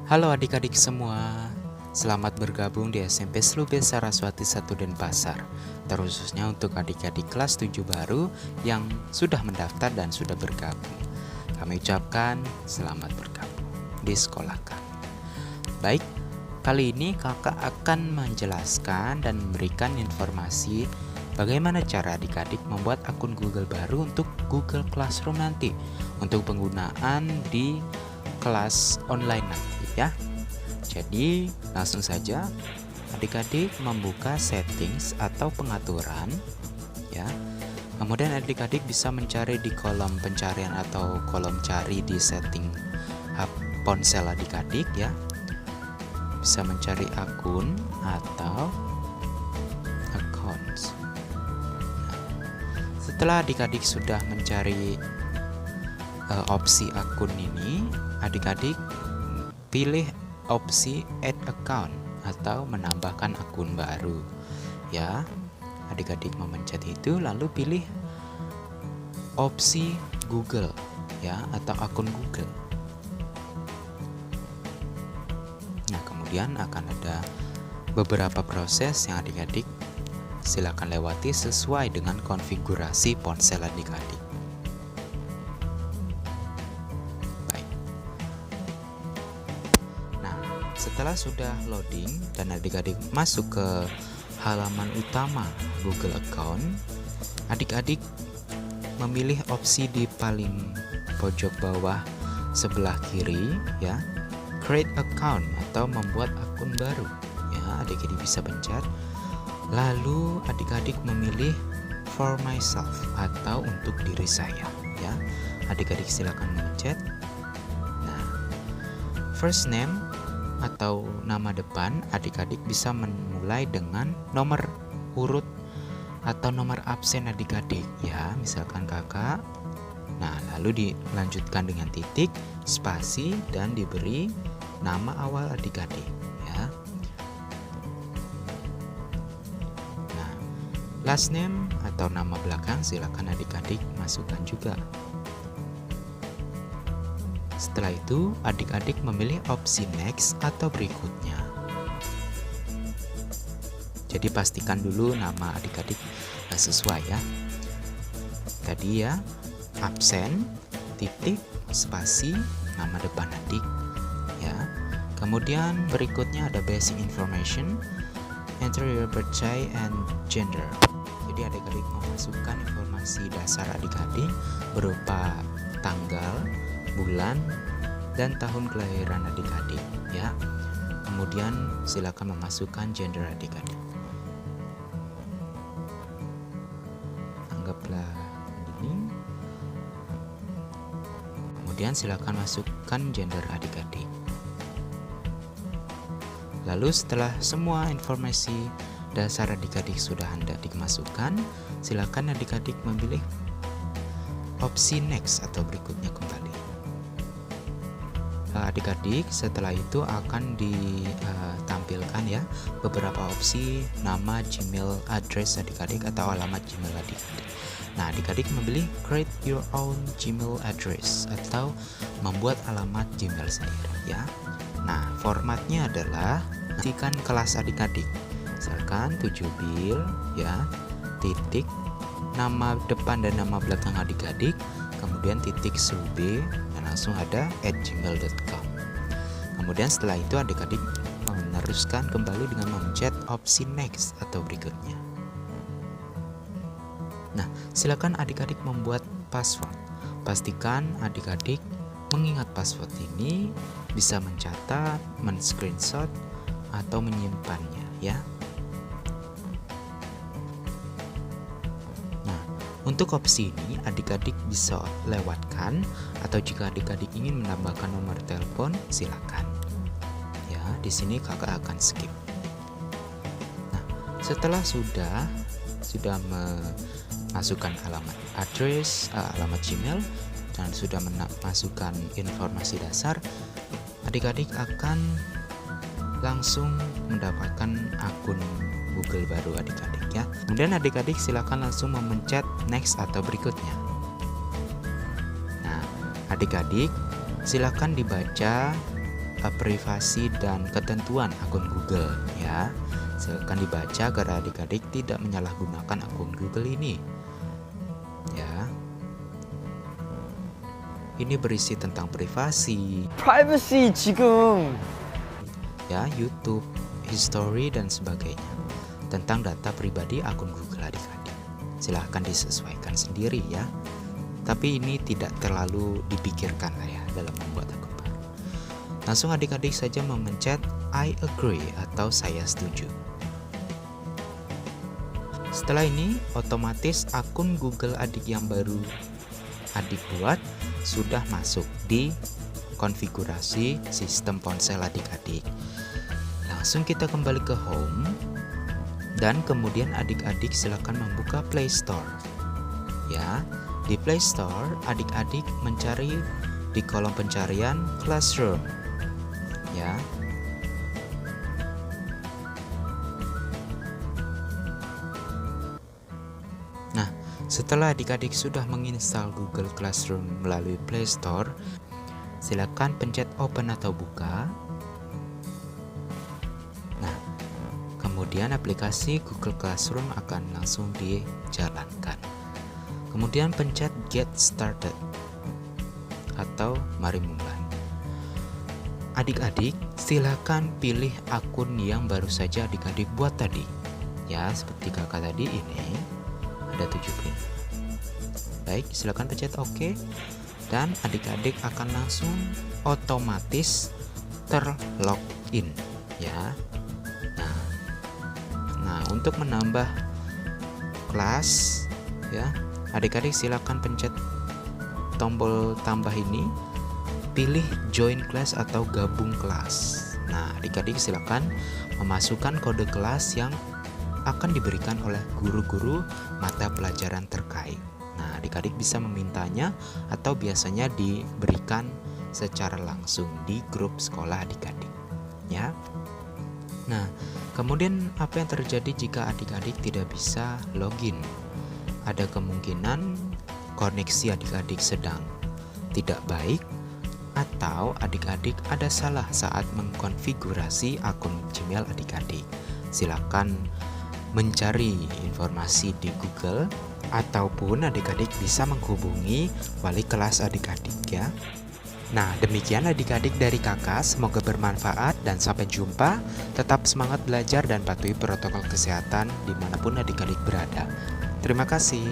Halo adik-adik semua, selamat bergabung di SMP Slube Saraswati 1 Denpasar. Terkhususnya untuk adik-adik kelas 7 baru yang sudah mendaftar dan sudah bergabung. Kami ucapkan selamat bergabung di sekolah kami. Baik, kali ini kakak akan menjelaskan dan memberikan informasi bagaimana cara adik-adik membuat akun Google baru untuk Google Classroom nanti, untuk penggunaan di kelas online nanti ya. Jadi langsung saja adik-adik membuka settings atau pengaturan ya. Kemudian adik-adik bisa mencari di kolom pencarian atau kolom cari di setting ponsel adik-adik ya. Bisa mencari akun atau accounts. Setelah adik-adik sudah mencari opsi akun ini, adik-adik pilih opsi add account atau menambahkan akun baru ya. Adik-adik memencet itu lalu pilih opsi Google ya, atau akun Google. Nah, kemudian akan ada beberapa proses yang adik-adik silakan lewati sesuai dengan konfigurasi ponsel adik-adik. Setelah sudah loading dan adik-adik masuk ke halaman utama Google Account, adik-adik memilih opsi di paling pojok bawah sebelah kiri ya, create account atau membuat akun baru ya. Adik-adik bisa pencet, lalu adik-adik memilih for myself atau untuk diri saya ya. Adik-adik silakan mencet. Nah, first name atau nama depan, adik-adik bisa memulai dengan nomor urut atau nomor absen adik-adik ya, misalkan kakak. Nah, lalu dilanjutkan dengan titik, spasi, dan diberi nama awal adik-adik ya. Nah, last name atau nama belakang silakan adik-adik masukkan juga. Setelah itu, adik-adik memilih opsi next atau berikutnya. Jadi pastikan dulu nama adik-adik sesuai ya. Tadi ya, absen, titik, spasi, nama depan adik ya. Kemudian berikutnya ada basic information, enter your birthday and gender. Jadi adik-adik memasukkan informasi dasar adik-adik berupa tanggal, bulan, dan tahun kelahiran adik-adik ya. Kemudian silakan memasukkan gender adik-adik. Anggaplah ini. Kemudian silakan masukkan gender adik-adik. Lalu setelah semua informasi dasar adik-adik sudah hendak dimasukkan, silakan adik-adik memilih opsi next atau berikutnya kembali. Adik-adik setelah itu akan ditampilkan ya beberapa opsi nama Gmail address adik-adik atau alamat Gmail adik-adik. Nah, adik-adik memilih create your own Gmail address atau membuat alamat Gmail sendiri ya. Nah, formatnya adalah pastikan kelas adik-adik, misalkan 7 bil ya, titik, nama depan dan nama belakang adik-adik, kemudian titik slube, dan langsung ada @gmail.com. Kemudian setelah itu adik-adik meneruskan kembali dengan memencet opsi next atau berikutnya. Nah, silakan adik-adik membuat password. Pastikan adik-adik mengingat password ini, bisa mencatat, men-screenshot, atau menyimpannya ya. Untuk opsi ini adik-adik bisa lewatkan, atau jika adik-adik ingin menambahkan nomor telepon silakan. Ya, di sini kakak akan skip. Nah, setelah sudah memasukkan alamat address, alamat Gmail, dan sudah memasukkan informasi dasar, adik-adik akan langsung mendapatkan akun Google baru adik-adik ya. Kemudian adik-adik silakan langsung memencet next atau berikutnya. Nah, adik-adik silakan dibaca privasi dan ketentuan akun Google ya. Silakan dibaca agar adik-adik tidak menyalahgunakan akun Google ini. Ya. Ini berisi tentang privasi, 지금 ya, YouTube, history dan sebagainya. Tentang data pribadi akun Google adik-adik. Silahkan disesuaikan sendiri ya. Tapi ini tidak terlalu dipikirkan lah ya dalam membuat akun baru. Langsung adik-adik saja memencet I agree atau saya setuju. Setelah ini otomatis akun Google adik yang baru adik buat sudah masuk di konfigurasi sistem ponsel adik-adik. Langsung kita kembali ke home dan kemudian adik-adik silakan membuka Play Store. Ya, di Play Store adik-adik mencari di kolom pencarian Classroom. Ya. Nah, setelah adik-adik sudah menginstal Google Classroom melalui Play Store, silakan pencet open atau buka. Nah, kemudian aplikasi Google Classroom akan langsung dijalankan. Kemudian pencet get started atau mari mulai. Adik-adik silakan pilih akun yang baru saja adik-adik buat tadi. Ya, seperti kakak tadi ini ada 7 pin. Baik, silakan pencet OK dan adik-adik akan langsung otomatis terlogin ya. Nah, untuk menambah kelas ya, adik-adik silakan pencet tombol tambah ini, pilih join class atau gabung kelas. Nah, adik-adik silakan memasukkan kode kelas yang akan diberikan oleh guru-guru mata pelajaran terkait. Nah, adik-adik bisa memintanya atau biasanya diberikan secara langsung di grup sekolah adik-adik ya. Nah, kemudian apa yang terjadi jika adik-adik tidak bisa login? Ada kemungkinan koneksi adik-adik sedang tidak baik atau adik-adik ada salah saat mengkonfigurasi akun Gmail adik-adik. Silakan mencari informasi di Google ataupun adik-adik bisa menghubungi wali kelas adik-adik ya. Nah, demikian adik-adik dari kakak, semoga bermanfaat dan sampai jumpa. Tetap semangat belajar dan patuhi protokol kesehatan dimanapun adik-adik berada. Terima kasih.